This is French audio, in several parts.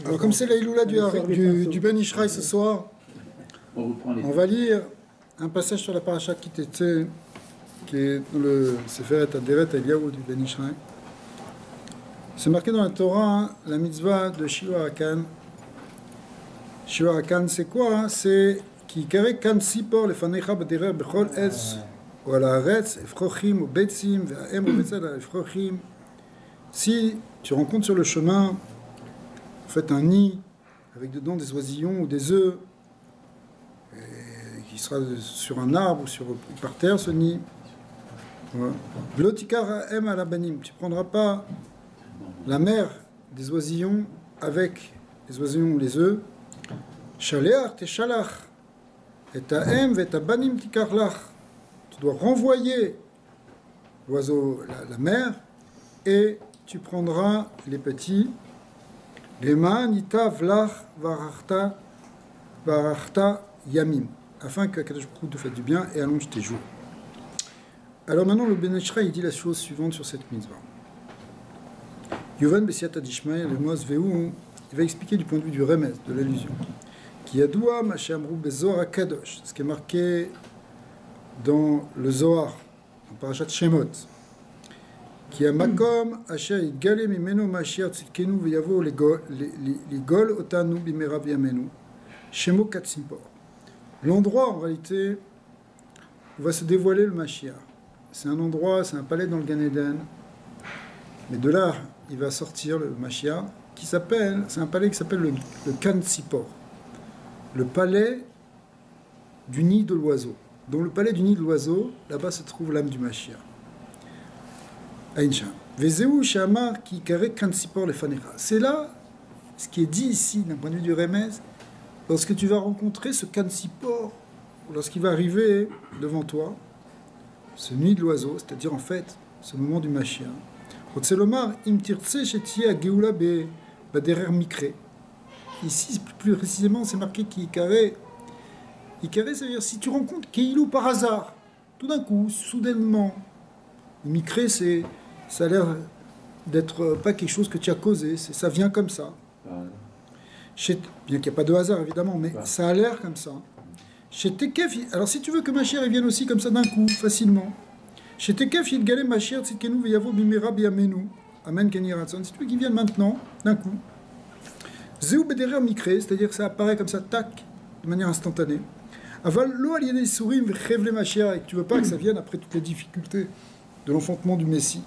Alors comme c'est l'Aïloula du Ben Ishraï ce soir, on va lire un passage sur la paracha Kitetse, qui est dans le Seferet Aderet Eliyahu du Ben Ishraï. C'est marqué dans la Torah, la mitzvah de Shiloh Hakan. Shiloh Hakan, c'est quoi? C'est qui kare kan sipor lefanecha b'derer bechol etz ou ala haaretz efrochim ou betzim ve'aem ou betzad ala efrochim. Si tu rencontres sur le chemin, en fait, un nid avec dedans des oisillons ou des œufs, qui sera sur un arbre ou par terre, ce nid. V'lotikar ha'em ala banim. Tu ne prendras pas la mère des oisillons avec les oisillons ou les œufs. Shaleach te shalach. Et ta em et ta banim tikarlach. Tu dois renvoyer l'oiseau, la mère, et tu prendras les petits. Lema nita vlach varachta yamim. Afin que Kadosh Baruch Hu te fasse du bien et allonge tes jours. Alors maintenant, le Ben Ishraï il dit la chose suivante sur cette mitzvah. Yovan Bessiat Adishmael, le Mos Vehu, il va expliquer du point de vue du remez, de l'allusion. Qui adoua Machamrou Bezohar Kadosh, ce qui est marqué dans le Zohar, en Parashat Shemot. Qui a makom asher yigale mimeno mashiach tzidkenu v'yavo ligol otanu bimerav yamenu shemo katsimpor. L'endroit en réalité où va se dévoiler le Mashiach, c'est un endroit, c'est un palais dans le Gan Eden, mais de là il va sortir le Mashiach, c'est un palais qui s'appelle le Kan Sipor, le palais du nid de l'oiseau. Dans le palais du nid de l'oiseau, là-bas se trouve l'âme du Mashiach. C'est là ce qui est dit ici d'un point de vue du remez. Lorsque tu vas rencontrer ce Kansipor, lorsqu'il va arriver devant toi, ce nid de l'oiseau, c'est-à-dire en fait ce moment du Mashiach. Ici, plus précisément, c'est marqué Ikare. Ikare, ça veut dire si tu rencontres Keilou par hasard, tout d'un coup, soudainement. Mikre, ça a l'air d'être pas quelque chose que tu as causé, ça vient comme ça. Bien qu'il n'y a pas de hasard évidemment, mais ça a l'air comme ça. Chez Tekef, alors si tu veux que Mashiach vienne aussi comme ça d'un coup, facilement. Chez Tekef, il galait Mashiach tzidkenu v'yavo bimera b'yamenu. Amen keni ratzon. Si tu veux qu'il vienne maintenant, d'un coup. Zeu bederer mikre, c'est-à-dire que ça apparaît comme ça, tac, de manière instantanée. Aval lo al yedei sourim v'chevle Mashiach, et que tu veux pas que ça vienne après toutes les difficultés de l'enfantement du Messie.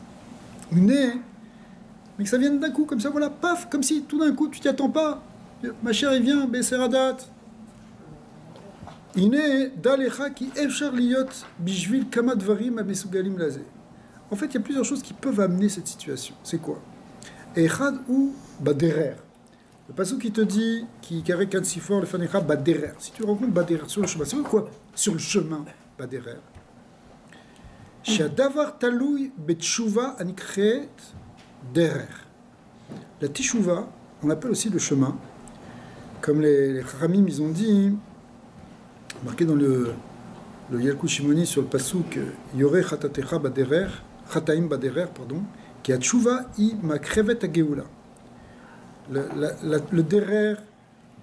Mais que ça vienne d'un coup, comme ça, voilà, paf, comme si tout d'un coup tu t'y attends pas. Ma chère, il vient, Besseradat. Ine dalecha ki efshar liyot bishvil kama dvarim amesugalim laze. En fait, il y a plusieurs choses qui peuvent amener cette situation. C'est quoi? Echad ou baderer. Le passage qui te dit, qui carré kan si fort, le fanecha baderer. Si tu rencontres baderer sur le chemin, c'est quoi? Sur le chemin, baderer. Shadavar taloui betshuva anikret derer. La teshuva, on l'appelle aussi le chemin. Comme les Charamim, ils ont dit, marqué dans le Yalkut Shimoni sur le pasuk Yore chatatecha baderer, chataim baderer, pardon, qui a tshuva i makrevet ageoula. Le derer,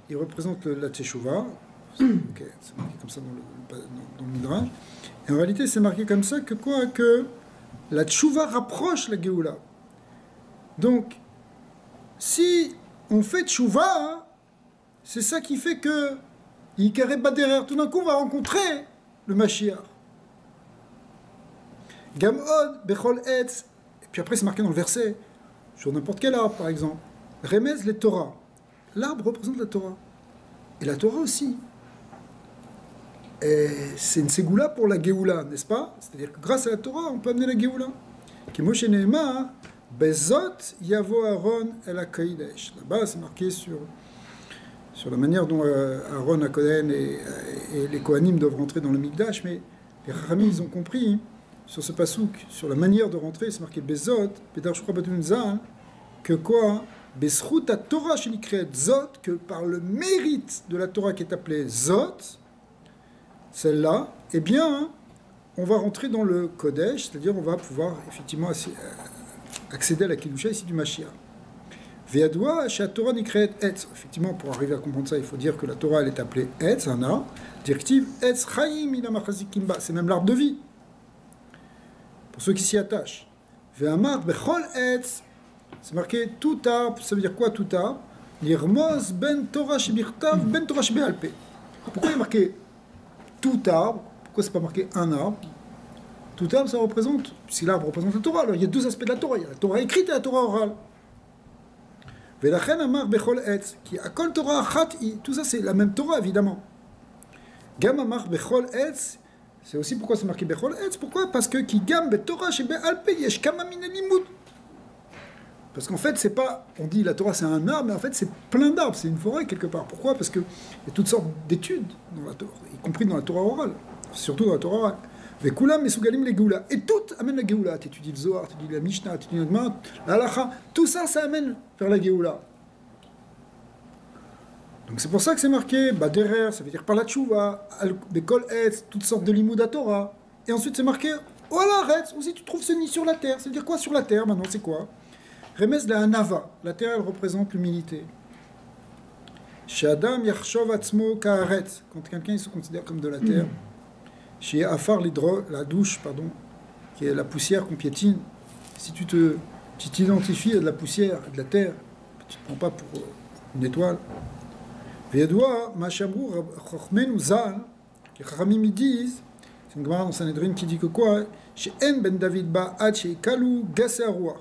il représente la teshuva. Okay, c'est marqué comme ça dans le Midrash. Et en réalité, c'est marqué comme ça que quoi? Que la tshuva rapproche la geoula. Donc, si on fait tshuva, c'est ça qui fait que Yikare Baderer, tout d'un coup, on va rencontrer le Mashiach. Gamod, Bechol Etz, et puis après c'est marqué dans le verset, sur n'importe quel arbre par exemple. Remez les Torah. L'arbre représente la Torah. Et la Torah aussi. Et c'est une ségoula pour la Géoula, n'est-ce pas? C'est-à-dire que grâce à la Torah, on peut amener la Géoula. Qui Moshe Neymar, Bezot Yavo Aaron El HaKodesh. Là-bas, c'est marqué sur la manière dont Aaron HaKohen et les Kohanim doivent rentrer dans le Mikdash, mais les Rami, ils ont compris sur ce pasouk, sur la manière de rentrer, c'est marqué Bezot, Pedar Shukra Batun Zal, que quoi? Besrut à Torah Shenikret Zot, que par le mérite de la Torah qui est appelée Zot, celle-là, eh bien, on va rentrer dans le Kodesh, c'est-à-dire on va pouvoir effectivement accéder à la Kedusha ici du Mashiach. Ve'adwa she'atorah nikret etz. Effectivement, pour arriver à comprendre ça, il faut dire que la Torah, elle est appelée etz, un arbre. Directive etz chaim ina machazikim ba. C'est même l'arbre de vie. Pour ceux qui s'y attachent. Ve'amar bechol etz. C'est marqué tout arbre. Ça veut dire quoi tout arbre? L'irmoz ben Torah shebirtav ben Torah shebe'alpe. Pourquoi il est marqué tout arbre? Pourquoi c'est pas marqué un arbre? Tout arbre, ça représente, si l'arbre représente la Torah, alors il y a deux aspects de la Torah. Il y a la Torah écrite et la Torah orale. Ve'lachen amar bechol etz, qui akol Torah achat, tout ça c'est la même Torah évidemment. Gam amar bechol etz, c'est aussi pourquoi c'est marqué bechol etz. Pourquoi? Parce que qui gam be Torah shebe'alpe yesh kama min limud. Parce qu'en fait, c'est pas, on dit la Torah c'est un arbre, mais en fait c'est plein d'arbres, c'est une forêt quelque part. Pourquoi? Parce qu'il y a toutes sortes d'études dans la Torah, y compris dans la Torah orale, surtout dans la Torah orale. Vekulam mesugalim le Géoula. Et tout amène la Géoula. Tu étudies le Zohar, tu étudies la Mishnah, tu étudies la Gemara, la Halacha. Tout ça, ça amène vers la Géoula. Donc c'est pour ça que c'est marqué, derrière, ça veut dire par la Tchouva, Bekol Etz, toutes sortes de limouda Torah. Et ensuite c'est marqué, oh là, arrête, aussi tu trouves ce nid sur la terre. Ça veut dire quoi sur la terre maintenant? C'est quoi? Remez la Hanava. La terre, elle représente l'humilité. Chez Adam, Yachshov Atzmo Kaaretz. Quand quelqu'un il se considère comme de la terre. Chez Afar, la douche, pardon, qui est la poussière qu'on piétine. Si tu t'identifies à de la poussière, à de la terre, tu ne te prends pas pour une étoile. Ve'yadwa, Machamrou, Chochmenu Zal, les Chachamim ils disent, c'est une Gemara dans Sanhedrin qui dit que quoi? Chez En ben David ba Ad chez Kalou Gassé Aroua.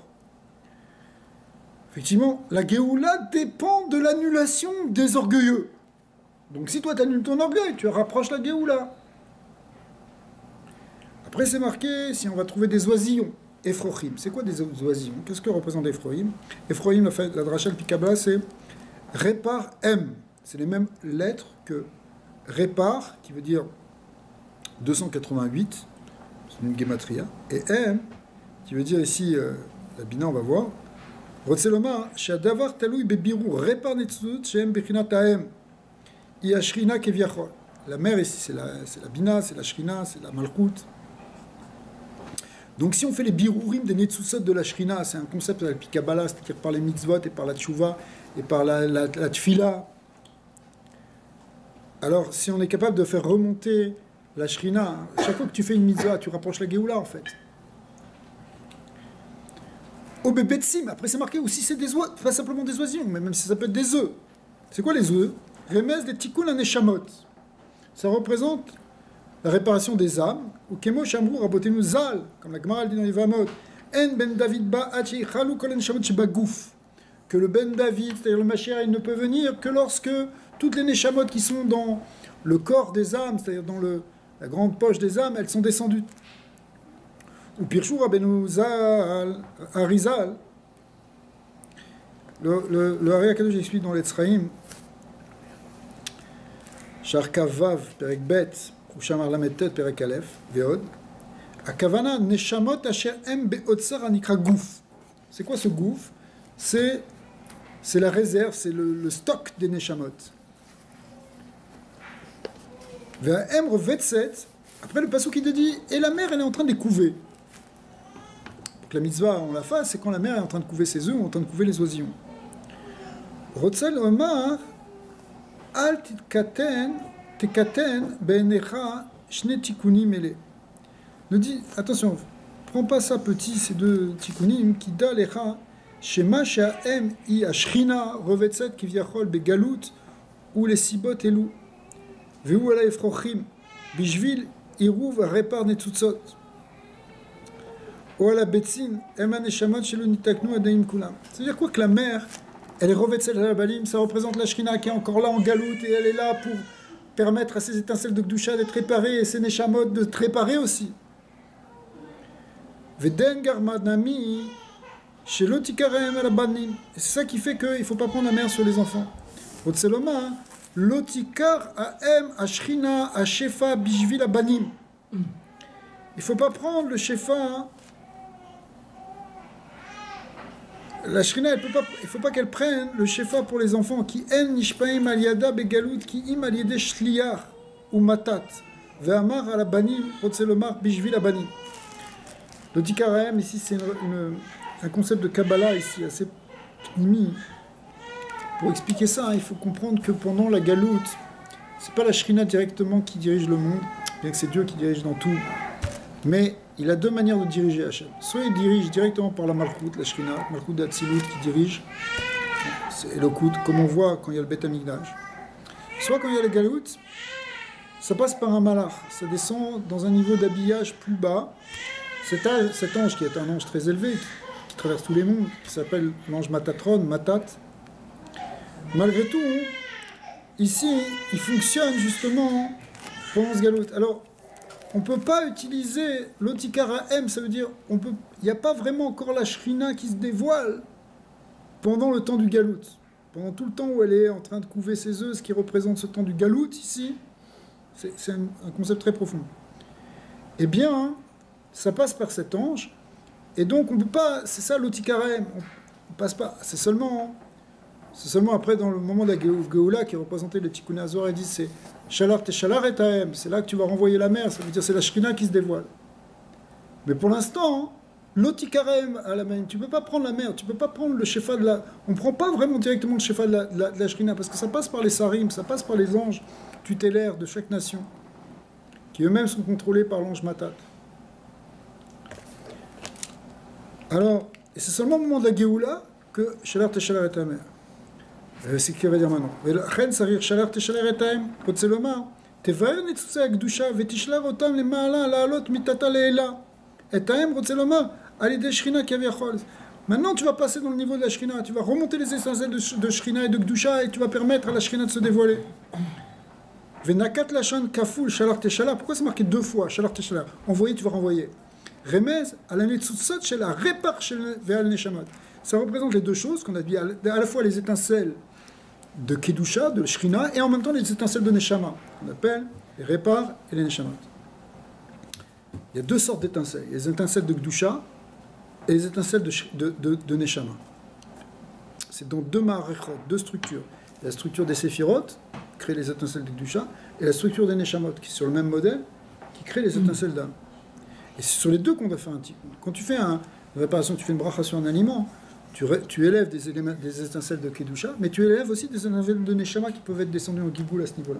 Effectivement, la Géoula dépend de l'annulation des orgueilleux. Donc si toi tu annules ton orgueil, tu rapproches la Géoula. Après, c'est marqué, si on va trouver des oisillons, Ephroim. C'est quoi des oisillons? Qu'est-ce que représente Ephroim? Ephroim, la dracha le Pikabla, c'est Répar M. C'est les mêmes lettres que Répar, qui veut dire 288, c'est une gematria, et M, qui veut dire ici, la Bina, on va voir, Rotseloma, Shadavar Taloui Bebiru, Répar Netzut, Shem Bechinat Aem, Iashrina Keviachol. La mère ici, c'est la Bina, c'est la Shrina, c'est la Malchut. Donc si on fait les birourim des Netsusot de la Shrina, c'est un concept de la Pikabala, c'est-à-dire par les mitzvot et par la tchouva et par la tfila. Alors si on est capable de faire remonter la Shrina, chaque fois que tu fais une mitzvah, tu rapproches la Géoula en fait. Au bébetsim, après c'est marqué aussi c'est des oies, pas simplement des oisillons, mais même si ça peut être des œufs. C'est quoi les œufs? Remez des tikkun aneshamot. Ça représente la réparation des âmes, ou Kemo Shamrou Rabotenu Zal, comme la Gemara dit dans les Vamot, En ben David ba Hachi Chalou Kolen Shamot Shebagouf, que le ben David, c'est-à-dire le Mashiach, il ne peut venir que lorsque toutes les Neshamot qui sont dans le corps des âmes, c'est-à-dire dans la grande poche des âmes, elles sont descendues. Ou Pirchou Rabbeinu Zal, Arizal, le Hari HaKadosh explique dans l'Etzraïm, Sharkavav, Perek Bet, Kushamar Lametet, Perek Aleph, Veod, Akavana, Neshamot, Asher Em Beotsar Anikra Gouf. C'est quoi ce Gouf? C'est la réserve, c'est le stock des Neshamot. Ve'em Revetset, après le passage qui te dit, et la mère, elle est en train de les couver. Donc la mitzvah, on la fasse, c'est quand la mère est en train de couver ses œufs ou en train de couver les oisillons. Rotzel Omar, Al Tikaten, Tekaten, Be'enecha, Shne Tikuni Mele. Nous dit, attention, prends pas ça petit, ces deux Tikunim, qui da lecha, Shema Sha'em I Ashrina, Revetset, Kivyachol, Begalut, ou les Sibot Elou, Veu ala Efrochim, Bishvil, Iruv, Repar Netzutzot, ou ala Betsin, Eman Eshamot, Shelu Nitaknu, Adaim Kulam. C'est-à-dire quoi que la mère, elle est Revetset à la Balim, ça représente la Shrina qui est encore là en Galout, et elle est là pour permettre à ces étincelles de Gdusha d'être réparées, et ces Neshamot de te réparer aussi. Veden Garmadnami, chez l'Otikarem et la Banim. C'est ça qui fait qu'il ne faut pas prendre la mère sur les enfants. Otseloma, l'Otikar Aem Ashrina Ashefa Bishvil Banim. Il ne faut pas prendre le Shefa. La Shrina, il ne faut pas qu'elle prenne le Shefa pour les enfants qui en Nishpaim Aliada Begalut qui im Aliede Shliar ou Matat. Ve'amar ala Banim, Otseloma Bishvil Banim. Le Tikaraem, ici, c'est un concept de Kabbalah, ici, assez pnimi. pour expliquer ça, hein, il faut comprendre que pendant la galoute, c'est pas la Shrina directement qui dirige le monde, bien que c'est Dieu qui dirige dans tout. Mais il a deux manières de diriger Hachem. Soit il dirige directement par la Malchut, la Shrina, Malchut d'Atsilut qui dirige, c'est Elokut, comme on voit quand il y a le Beth Amikdash. Soit quand il y a la galoute, ça passe par un malach, ça descend dans un niveau d'habillage plus bas. Cet ange qui est un ange très élevé, qui traverse tous les mondes, qui s'appelle l'ange Matatron, Matat. Malgré tout, ici, il fonctionne justement pendant ce galoute. Alors, on ne peut pas utiliser l'otikara M, ça veut dire, il n'y a pas vraiment encore la shrina qui se dévoile pendant le temps du galoute. Pendant tout le temps où elle est en train de couver ses œufs, ce qui représente ce temps du galoute ici, c'est un concept très profond. Eh bien, ça passe par cet ange, et donc on ne peut pas, c'est ça l'otikarem, on passe pas, c'est seulement après dans le moment de la Géoula qui est représenté le Tikkun Azor, et dit c'est Shalar Teshalar et Taem, c'est là que tu vas renvoyer la mer, ça veut dire c'est la Shrina qui se dévoile. Mais pour l'instant, l'otikarem à la main, tu ne peux pas prendre la mer, tu ne peux pas prendre le shefa de la... On ne prend pas vraiment directement le shefa de la Shrina, parce que ça passe par les sarim, ça passe par les anges tutélaires de chaque nation, qui eux-mêmes sont contrôlés par l'ange Matat. Alors, et c'est seulement au moment de la Géoula que Shalar Teshalar et Taem. C'est ce qu'il va dire maintenant. ולכן צריך שלח תשלח את ההם, רוצה לומר, תבאר ניצוצי הקדושה ותשלח אותם למעלה, לעלות מתתה לעילה. את ההם רוצה לומר, על ידי שכינה כביכול. Maintenant, tu vas passer dans le niveau de la Shrina, tu vas remonter les essentiels de Shrina et de Gdusha et tu vas permettre à la Shrina de se dévoiler. Venakat lachon kaful shalach teshalach. Pourquoi c'est marqué deux fois shalach teshalach? Envoyer, tu vas renvoyer. Remez à la netzutzot shel repar shel ve'al neshamot. Ça représente les deux choses qu'on a dit, à la fois les étincelles de Kedusha, de Shrina, et en même temps les étincelles de Neshama, qu'on appelle les Repar et les Neshamot. Il y a deux sortes d'étincelles. Il y a les étincelles de Kedusha et les étincelles de Neshama. C'est dans deux marechot, deux structures. Il y a la structure des Séphirot, qui crée les étincelles de Kedusha, et la structure des Neshamot, qui est sur le même modèle, qui crée les étincelles d'âme. Et c'est sur les deux qu'on doit faire un tikkun. Quand tu fais une réparation, tu fais une bracha sur un aliment, tu élèves des étincelles de Kedusha, mais tu élèves aussi des étincelles de Neshama qui peuvent être descendues en Giboul à ce niveau-là.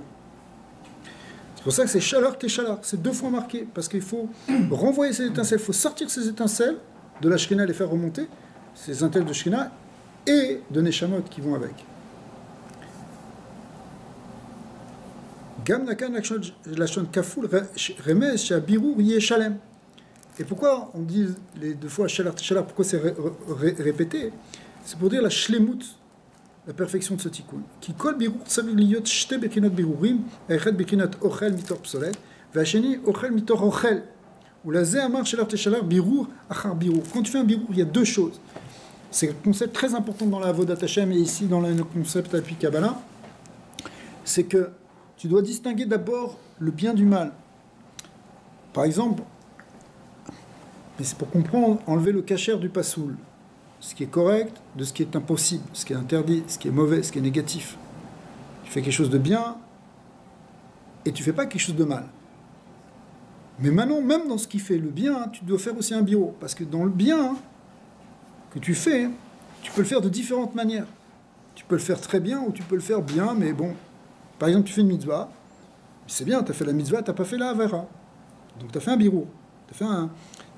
C'est pour ça que c'est Shalar Teshalar, c'est deux fois marqué, parce qu'il faut renvoyer ces étincelles, il faut sortir ces étincelles de la Shrina, les faire remonter, ces étincelles de Shrina et de Neshamot qui vont avec. Gam nakan lachon kaful remez shabirur yeshalem. Et pourquoi on dit les deux fois Shalar Teshalar, pourquoi c'est répété? C'est pour dire la shlemut, la perfection de ce tikkun. Qui kol birur tzavir liyot shte bekinot birurim, echad bekinot ochel mitor psolet, v'asheni ochel mitor ochel. Ou la ze amar Shalar Teshalar birur achar birur. Quand tu fais un birur, il y a deux choses. C'est un concept très important dans la Avodat Hashem et ici dans le concept Alpi Kabbalah. C'est que tu dois distinguer d'abord le bien du mal. Par exemple, mais c'est pour comprendre, enlever le kasher du pasoul, ce qui est correct de ce qui est impossible, ce qui est interdit, ce qui est mauvais, ce qui est négatif. Tu fais quelque chose de bien et tu fais pas quelque chose de mal. Mais maintenant, même dans ce qui fait le bien, tu dois faire aussi un bureau, parce que dans le bien que tu fais, tu peux le faire de différentes manières. Tu peux le faire très bien ou tu peux le faire bien, mais bon. Par exemple, tu fais une mitzvah, c'est bien, tu as fait la mitzvah, tu n'as pas fait la avera. Donc tu as fait un bureau, tu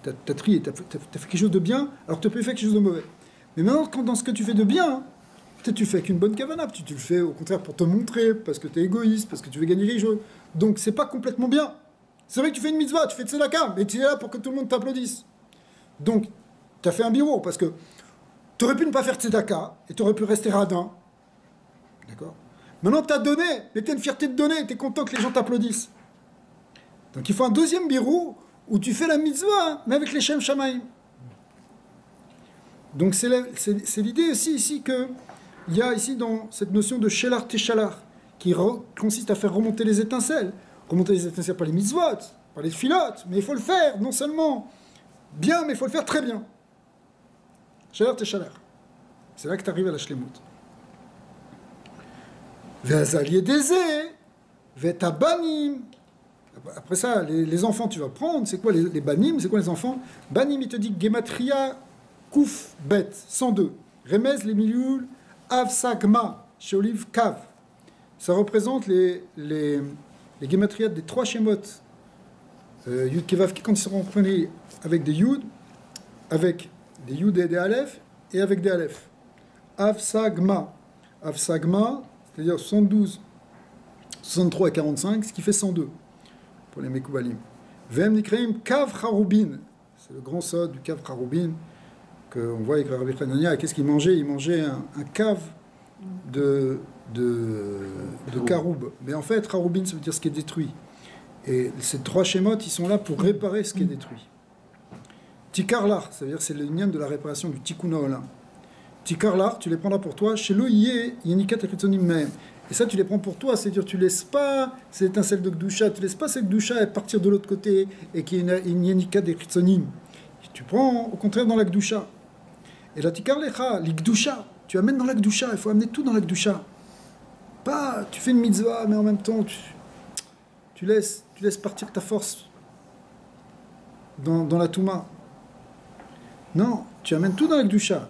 as trié, tu as fait quelque chose de bien, alors tu peux faire quelque chose de mauvais. Mais maintenant, quand dans ce que tu fais de bien, peut-être tu fais avec une bonne kavana, tu le fais au contraire pour te montrer, parce que tu es égoïste, parce que tu veux gagner quelque chose. Donc c'est pas complètement bien. C'est vrai que tu fais une mitzvah, tu fais de tzedaka, mais tu es là pour que tout le monde t'applaudisse. Donc, tu as fait un bureau, parce que tu aurais pu ne pas faire tzedaka, et tu aurais pu rester radin. D'accord? Maintenant, tu as donné, mais tu as une fierté de donner, tu es content que les gens t'applaudissent. Donc il faut un deuxième bureau où tu fais la mitzvah, mais avec les Shem Shamaim. Donc c'est l'idée aussi ici qu'il y a ici dans cette notion de Shelar Teshalar, qui consiste à faire remonter les étincelles. Remonter les étincelles par les mitzvot, par les filotes, mais il faut le faire, non seulement bien, mais il faut le faire très bien. Shelar Teshalar. C'est là que tu arrives à la Shlemut. Ve'azal yedezeh, ve'ta banim. Après ça, les enfants, tu vas prendre. C'est quoi les banim? C'est quoi les enfants? Banim, il te dit Gematria Kouf Bet 102. Remez les milioul Avsagma Sholiv Kav. Ça représente les gématrias des 3 Shemot. Yud Kevav, quand ils seront reprenés avec des Yud, avec des Yud et des Aleph, et avec des Aleph. Avsagma. Avsagma, c'est-à-dire 72, 63 et 45, ce qui fait 102 pour les Mekoubalim. Vem Nikreim Kav Harubin. C'est le grand sod du Kav Harubin qu'on voit avec le Rabbi Hanania. Qu'est-ce qu'il mangeait? Il mangeait un cave de Karoub. Mais en fait, Harubin, ça veut dire ce qui est détruit. Et ces 3 Shemot, ils sont là pour réparer ce qui est détruit. Tikarlar, ça veut dire c'est le lien de la réparation du Tikkun Olam. Tikarlar, tu les prendras pour toi. Chez l'Oïe, Yenikat et Kritzonim même. Et ça, tu les prends pour toi. C'est-à-dire, tu laisses pas ces étincelles de Gdusha, tu laisses pas cette Gdusha partir de l'autre côté et qu'il y ait une Yenikat et Kritzonim. Tu prends au contraire dans la Gdusha. Et la Tikarlecha, l'Gdusha, tu amènes dans la Gdusha. Il faut amener tout dans la Gdusha. Pas, tu fais une mitzvah, mais en même temps, tu laisses partir ta force dans la Touma. Non, tu amènes tout dans la Gdusha.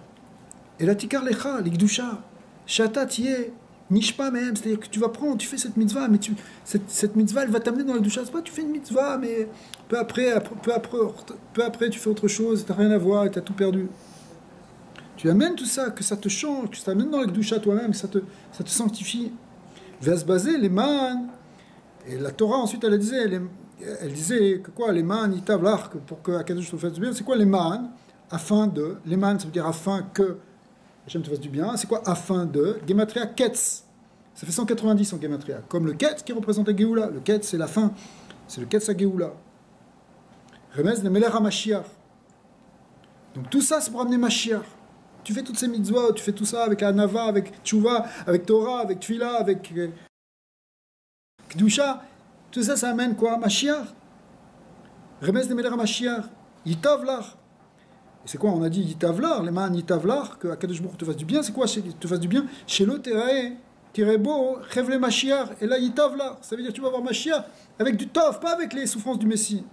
Et la Tikar Lecha, l'Igdusha, Shata Tiye, Nishpa même, c'est-à-dire que tu vas prendre, tu fais cette mitzvah, mais cette mitzvah, elle va t'amener dans la Gdusha. C'est pas tu fais une mitzvah, mais peu après tu fais autre chose, t'as rien à voir, t'as tout perdu. Tu amènes tout ça, que ça te change, que ça t'amène dans la Gdusha toi-même, que ça te sanctifie. Va se baser les man. Et la Torah, ensuite, elle disait que quoi, les man, itav l'arc, pour que Akadosh te fasse du bien, c'est quoi les man? Afin de, les man, ça veut dire afin que Hachem te fasse du bien, c'est quoi afin de? Gematria Ketz, ça fait 190 en Gematria, comme le Ketz qui représente la Géoula, le Ketz c'est la fin, c'est le Ketz à Géoula. Remez le Meler HaMashiach. Donc tout ça c'est pour amener Mashiach. Tu fais toutes ces mitzvot, tu fais tout ça avec Anava, avec Tchouva, avec Torah, avec Tfila, avec Kedusha, tout ça, ça amène quoi? Mashiach. Remez le Meler HaMashiach. Yitavlar. Et c'est quoi? On a dit Yitavlar, les man Yitavlar, que Akadosh Baruch Hu te fasse du bien. C'est quoi te fasse du bien? Chez le Tirebo, Chevle Mashiach, et là Yitavlar. Ça veut dire que tu vas avoir Mashiach avec du Tov, pas avec les souffrances du Messie.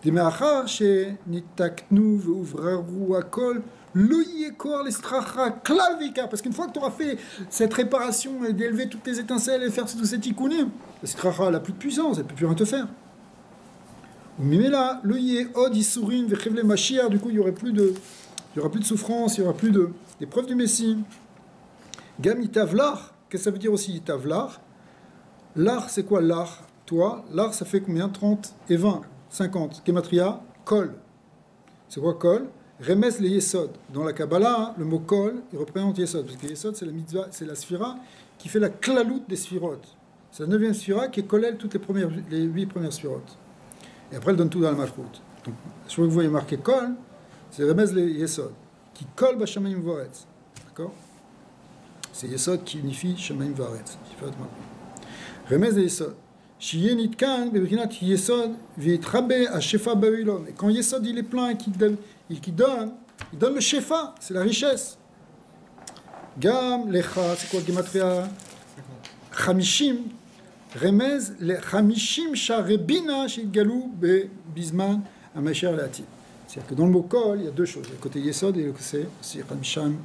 Demeachar, chez Nitaknu, Veuvraru, Akol, Loyekor, l'Estracha, Klavika. Parce qu'une fois que tu auras fait cette réparation et d'élever toutes tes étincelles et faire tous ces tikkunim, l'Estracha, elle n'a plus de puissance, elle ne peut plus rien te faire. Mais là, le yé od isurin vechevle mashiach, du coup, il y aura plus de souffrance, il y aura plus d'épreuves du Messie. Gam itavlar, qu'est-ce que ça veut dire aussi itavlar? L'ar, c'est quoi l'ar? Toi, l'ar, ça fait combien? 30 et 20, 50. Gematria, kol. C'est quoi kol? Remes le yesod. Dans la Kabbalah, le mot kol, il représente yesod, parce que yesod, c'est la mitzvah, c'est la sphira qui fait la klalout des sphirotes. C'est la 9e sphira qui collèle toutes les 8 premières sphirotes. Et après, elle donne tout dans la malchout. Donc, je vois que vous voyez marqué Kol, c'est Remez le Yesod, qui colle Bashamaim Voretz. D'accord? C'est Yesod qui unifie Shamaim Voretz. Remez le Yesod. Shiye Nitkan, Bebrinat Yesod, Vietrabe à Shefa Babylon. Et quand Yesod il est plein et qu'il donne le Shefa, c'est la richesse. Gam, Lecha, c'est quoi Gematria? Chamishim. Remez le Chamishim Sharebina Shidgalou be Bisman Amasher Leati. C'est-à-dire que dans le mot Kol, il y a deux choses. Il y a le côté Yesod et le côté Chamisham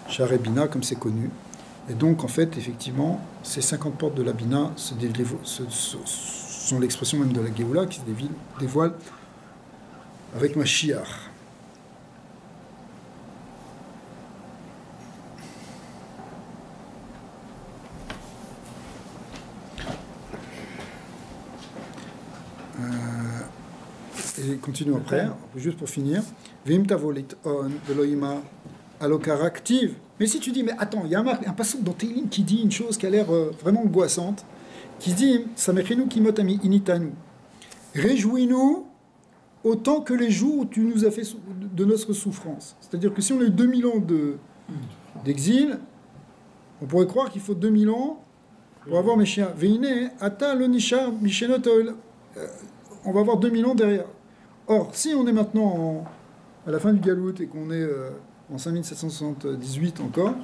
Sharebina, comme c'est connu. Et donc, en fait, effectivement, ces 50 portes de la Bina sont l'expression même de la Géoula qui se dévoile avec Mashiach. Et continuons après, juste pour finir. Vim tavolit on veloima alokara active. Mais si tu dis, mais attends, il y a un passage dans Teilim qui dit une chose qui a l'air vraiment angoissante, qui dit, Samechinu kimotami initanu. Réjouis-nous autant que les jours où tu nous as fait de notre souffrance. C'est-à-dire que si on a eu 2000 ans d'exil, on pourrait croire qu'il faut 2000 ans pour avoir Meshiach. Veine ata lonisha mishenot on va avoir 2000 ans derrière. Or, si on est maintenant à la fin du Galout et qu'on est en 5778 encore,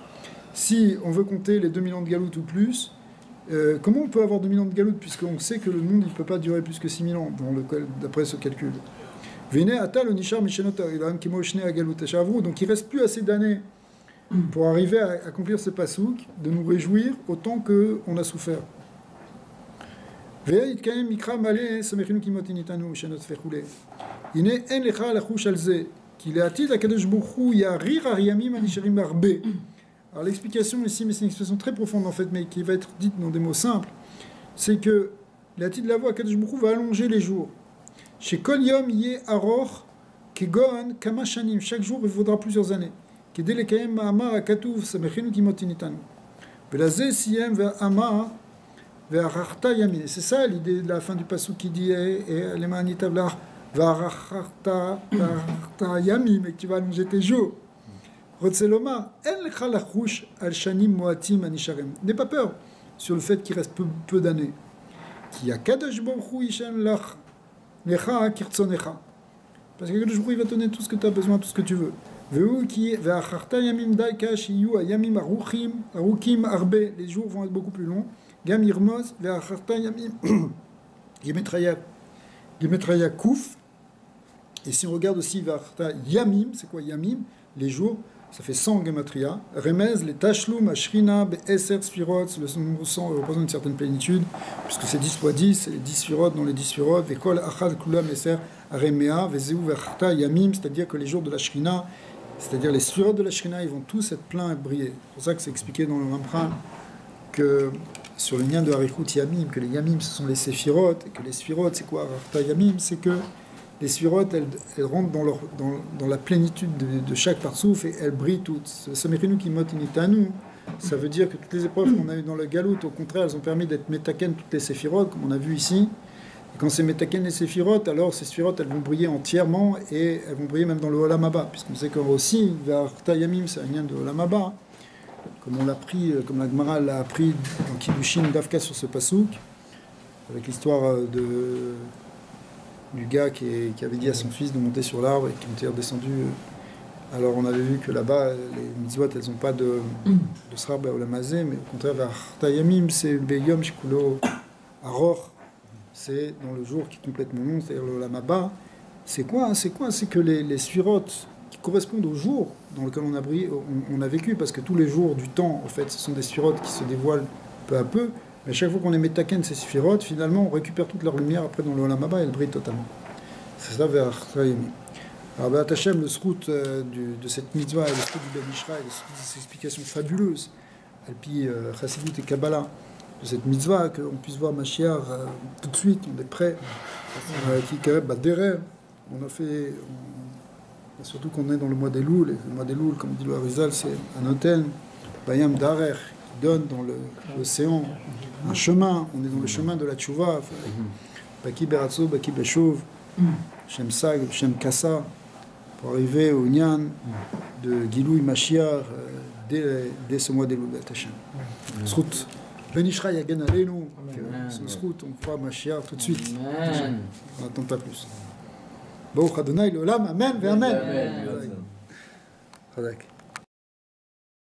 si on veut compter les 2000 ans de Galout ou plus, comment on peut avoir 2000 ans de Galout puisqu'on sait que le monde ne peut pas durer plus que 6000 ans d'après ce calcul. Donc il ne reste plus assez d'années pour arriver à accomplir ce pasouk, de nous réjouir autant qu'on a souffert. ויתקיים מקרא מלא שמחים כמותני איתנו שנות וכולי. הנה אין לך לחוש על זה, כי לעתיד הקדוש ברוך הוא יאריך הימים הנשארים הרבה. Alors l'explication ici, mais c'est une expression très profonde en fait, mais qui va être dite dans des mots simples, c'est que לעתיד לבוא הקדוש ברוך הוא va allonger les jours. שכל יום יהיה ארוך כגון כמה שנים, chaque jour il vaudra plusieurs années. כדי לקיים מאמר הכתוב שמחים כמותני איתנו. ולזה סיים ואמר Ve'arachta yamin. Et c'est ça l'idée de la fin du passouk qui dit les manitavlar ve'arachta yamin, mais que tu vas allonger tes jours. Rotzeloma en lecha lachush al shanim moatim anisharem. N'aie pas peur sur le fait qu'il reste peu d'années. Ki akadosh baruch hu yishem lach lecha kirtzonecha. Parce que Kadosh Baruch Hu va te donner tout ce que tu as besoin, tout ce que tu veux. Ve'u ki ve'arachta yamim daika shiyu ayamim arukim arbe. Les jours vont être beaucoup plus longs. Gam Yirmoz, Ve'acharta Yamim, Gemetraya Kouf. Et si on regarde aussi Ve'acharta Yamim, c'est quoi Yamim? Les jours, ça fait 100 Gematria. Remez, les Tashlum, Ashrina, Be'eser Sfirot, le nombre 100 représente une certaine plénitude, puisque c'est 10 fois 10, c'est les 10 Sfirot dans les 10 Sfirot, Ve'kol Achad Kulam Eser Aremea, Ve'zeu Ve'acharta Yamim, c'est-à-dire que les jours de la Shrina, c'est-à-dire les Sfirot de la Shrina, ils vont tous être pleins et briller. C'est pour ça que c'est expliqué dans le Rampran que sur le lien de Harichut Yamim, que les Yamim ce sont les Séphirot, et que les Sphirot c'est quoi Arachta Yamim, c'est que les Sphirot elles rentrent dans la plénitude de chaque parsouf et elles brillent toutes. Samechinu Kimot Initanu, ça veut dire que toutes les épreuves qu'on a eues dans le Galout, au contraire, elles ont permis d'être Metaken toutes les Séphirot, comme on a vu ici. Et quand c'est Metaken les Séphirot, alors ces Sphirot elles vont briller entièrement et elles vont briller même dans le Olam Haba, puisqu'on sait qu'aussi, Arachta Yamim c'est un lien de Olam Haba. Comme on l'a pris, comme la Gemara l'a appris dans Kiddushin Davka sur ce pasouk, avec l'histoire du gars qui avait dit à son fils de monter sur l'arbre et qui était redescendu. Alors on avait vu que là-bas, les mitzvot, elles n'ont pas de srar ba'olamazé, mais au contraire, Ve'acharta Yamim, c'est le Beyom Shikulo Aror, c'est dans le jour qui est complètement long, c'est-à-dire le Olam Haba. C'est quoi? C'est que les sphirotes qui correspondent au jour dans lequel on a vécu, parce que tous les jours du temps, en fait, ce sont des sphirotes qui se dévoilent peu à peu, mais chaque fois qu'on les metaken, ces sphirotes, finalement, on récupère toute leur lumière après dans le Olam Haba et elles brillent totalement. C'est ça, vers Chayemi. Alors, Be'at Hashem, le srout de cette mitzvah et le srout du Ben Ishra et ces explications fabuleuses, Alpi Chassidut et Kabbalah, de cette mitzvah, qu'on puisse voir Mashiach tout de suite, on est prêt, qui Baderer, on a fait. Surtout qu'on est dans le mois des Louls, et le mois des Louls, comme dit le Harizal, c'est un hôtel, Bayam Darer, qui donne dans l'océan un chemin, on est dans le chemin de la Tchouva, Baki Beratso, Baki Beshov, Shem Sag, Shem Kassa, pour arriver au Nyan de Gilouï Mashiach dès ce mois des Louls, Hashem. Srout, Ben Ishra Yagen Aleinu, ce srout, on croit Mashiach tout de suite. On n'attend pas plus. Baruch Adonai l'olam, amen, amen.